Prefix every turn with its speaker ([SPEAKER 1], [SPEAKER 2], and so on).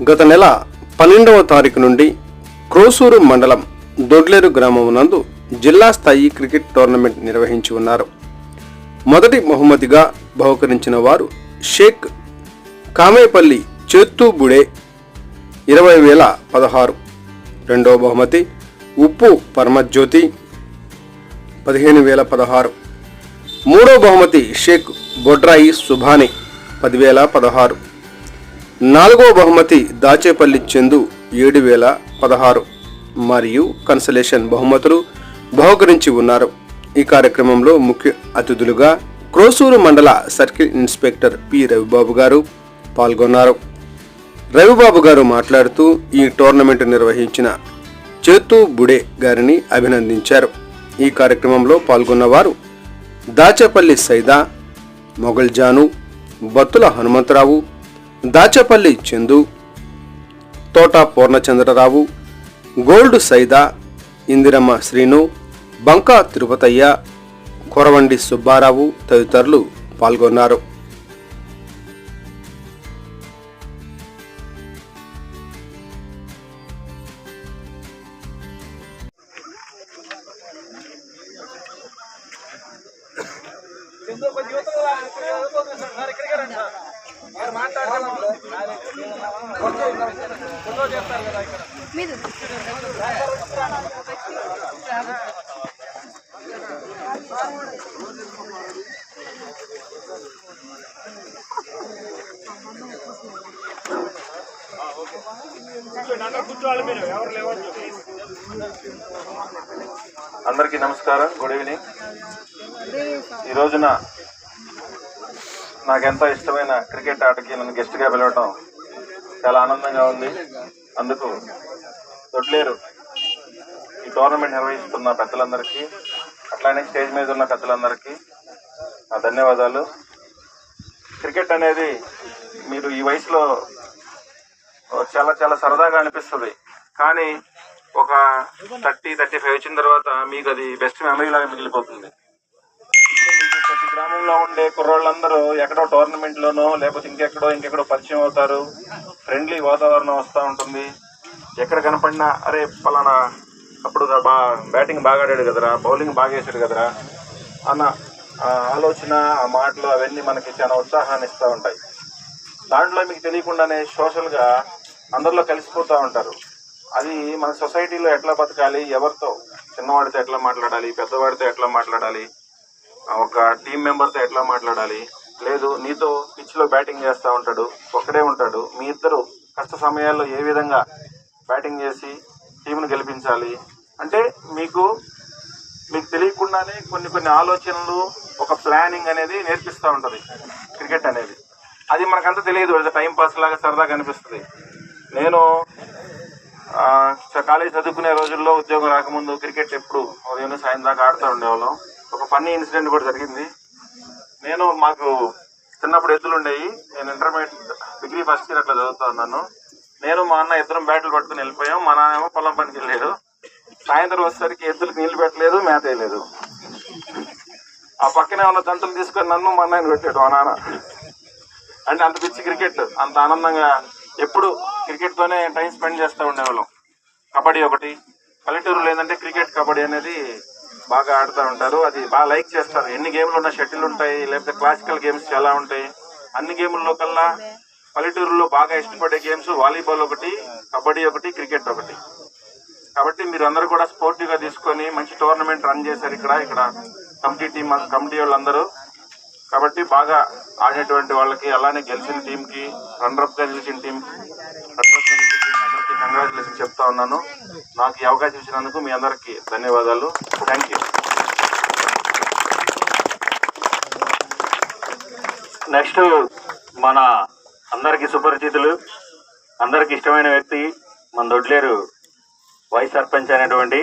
[SPEAKER 1] గత నెల 12వ తారీఖు నుండి క్రోసూరు మండలం దొడ్లేరు గ్రామం నందు జిల్లా స్థాయి క్రికెట్ టోర్నమెంట్ నిర్వహించి ఉన్నారు. మొదటి బహుమతిగా బహుకరించిన వారు షేక్ కామేపల్లి చేత్తూబుడే 20,016. రెండవ బహుమతి ఉప్పు పరమజ్యోతి 15,016. మూడో బహుమతి షేక్ బొడ్రాయి సుభాని 10,016. నాలుగవ బహుమతి దాచేపల్లి చందు 7,016 మరియు కన్సలేషన్ బహుమతులు బహుకరించి ఉన్నారు. ఈ కార్యక్రమంలో ముఖ్య అతిథులుగా క్రోసూరు మండల సర్కిల్ ఇన్స్పెక్టర్ పి రవిబాబు గారు పాల్గొన్నారు. రవిబాబు గారు మాట్లాడుతూ ఈ టోర్నమెంట్ నిర్వహించిన చేత్తూబుడే గారిని అభినందించారు. ఈ కార్యక్రమంలో పాల్గొన్నవారు దాచేపల్లి సైదా, మొగల్ జాను, బత్తుల హనుమంతరావు, దాచేపల్లి చందు, తోట పూర్ణచంద్రరావు, గోల్డ్ సైదా, ఇందిరమ్మ శ్రీను, బంకా తిరుపతయ్య, కొరవండి సుబ్బారావు తదితరులు పాల్గొన్నారు.
[SPEAKER 2] అందరికీ నమస్కారం, గుడ్ ఈవినింగ్. ఈ రోజున నాకెంతో ఇష్టమైన క్రికెట్ ఆటకి నన్ను గెస్ట్గా పిలవటం చాలా ఆనందంగా ఉంది. అందుకు దొడ్లేరు ఈ టోర్నమెంట్ నిర్వహిస్తున్న పెద్దలందరికీ, అట్లానే స్టేజ్ మీద ఉన్న పెద్దలందరికీ నా ధన్యవాదాలు. క్రికెట్ అనేది మీరు ఈ వయసులో చాలా చాలా సరదాగా అనిపిస్తుంది, కానీ ఒక 30-35 వచ్చిన తర్వాత మీకు అది బెస్ట్ మెమరీ లాగా మిగిలిపోతుంది. ప్రతి గ్రామంలో ఉండే కుర్రోళ్ళందరూ ఎక్కడో టోర్నమెంట్లోనో లేకపోతే ఇంకెక్కడో పరిచయం అవుతారు. ఫ్రెండ్లీ వాతావరణం వస్తూ ఉంటుంది. ఎక్కడ కనపడినా అరే పలానా అప్పుడు బ్యాటింగ్ బాగా ఆడాడు కదరా, బౌలింగ్ బాగా వేసాడు కదరా అన్న ఆలోచన, ఆ మాటలు అవన్నీ మనకి చాలా ఉత్సాహాన్ని ఇస్తూ ఉంటాయి. దాంట్లో మీకు తెలియకుండానే సోషల్గా అందరిలో కలిసిపోతూ ఉంటారు. అది మన సొసైటీలో ఎట్లా బతకాలి, ఎవరితో, చిన్నవాడితో ఎట్లా మాట్లాడాలి, పెద్దవాడితో ఎట్లా మాట్లాడాలి, ఒక టీం మెంబర్తో ఎట్లా మాట్లాడాలి, లేదు నీతో పిచ్లో బ్యాటింగ్ చేస్తూ ఉంటాడు, ఒక్కడే ఉంటాడు, మీ ఇద్దరు కష్ట సమయాల్లో ఏ విధంగా బ్యాటింగ్ చేసి టీంను గెలిపించాలి అంటే మీకు తెలియకుండానే కొన్ని ఆలోచనలు, ఒక ప్లానింగ్ అనేది నేర్పిస్తూ ఉంటుంది క్రికెట్ అనేది. అది మనకంతా తెలియదు, టైం పాస్ లాగా సరదాగా అనిపిస్తుంది. నేను కాలేజ్ చదువుకునే రోజుల్లో ఉద్యోగం రాకముందు క్రికెట్ ఎప్పుడు ఉదయం సాయం దాకా ఆడుతూ ఉండేవాళ్ళం. ఒక ఫన్నీ ఇన్సిడెంట్ కూడా జరిగింది. మాకు చిన్నప్పుడు ఎద్దులు ఉండేవి. నేను ఇంటర్మీడియట్ డిగ్రీ ఫస్ట్ ఇయర్ అట్లా చదువుతూ ఉన్నాను. నేను మా అన్న ఇద్దరం బ్యాట్లు పట్టుకుని వెళ్ళిపోయాం. మా నాన్న ఏమో పొలం పనికి వెళ్ళాడు. సాయంత్రం వచ్చేసరికి ఎద్దులకు నీళ్లు పెట్టలేదు, మేత వేయలేదు. ఆ పక్కనే ఉన్న దంతలు తీసుకొని నన్ను మా అన్నయ్యని పెట్టాడు మా నాన్న. అంటే అంత పిచ్చి క్రికెట్, అంత ఆనందంగా ఎప్పుడు క్రికెట్తోనే టైం స్పెండ్ చేస్తూ ఉండేవాళ్ళం. కబడ్డీ ఒకటి, పల్లెటూరులో ఏంటంటే క్రికెట్ కబడ్డీ అనేది బాగా ఆడుతూ ఉంటారు. అది బాగా లైక్ చేస్తారు. ఎన్ని గేమ్లు ఉన్నా, షటిల్ ఉంటాయి, లేకపోతే క్లాసికల్ గేమ్స్ చాలా ఉంటాయి. అన్ని గేముల్లో కల్లా పల్లెటూరులో బాగా ఇష్టపడే గేమ్స్ వాలీబాల్ ఒకటి, కబడ్డీ ఒకటి, క్రికెట్ ఒకటి. కాబట్టి మీరు అందరూ కూడా స్పోర్టివ్గా తీసుకొని మంచి టోర్నమెంట్ రన్ చేశారు ఇక్కడ కమిటీ వాళ్ళందరూ. కాబట్టి బాగా ఆడేటువంటి వాళ్ళకి, అలానే గెలిచిన టీంకి, రన్నర్అప్గా నిలిచిన టీంకి అందరికీ కంగ్రాచులేషన్ చెప్తా ఉన్నాను. నాకు ఈ అవకాశం ఇచ్చినందుకు మీ అందరికీ ధన్యవాదాలు. Thank you.
[SPEAKER 3] నెక్స్ట్ మన అందరికీ సుపరిచితులు, అందరికి ఇష్టమైన వ్యక్తి, మన దొడ్లేరు వైస్ సర్పంచ్ అయినటువంటి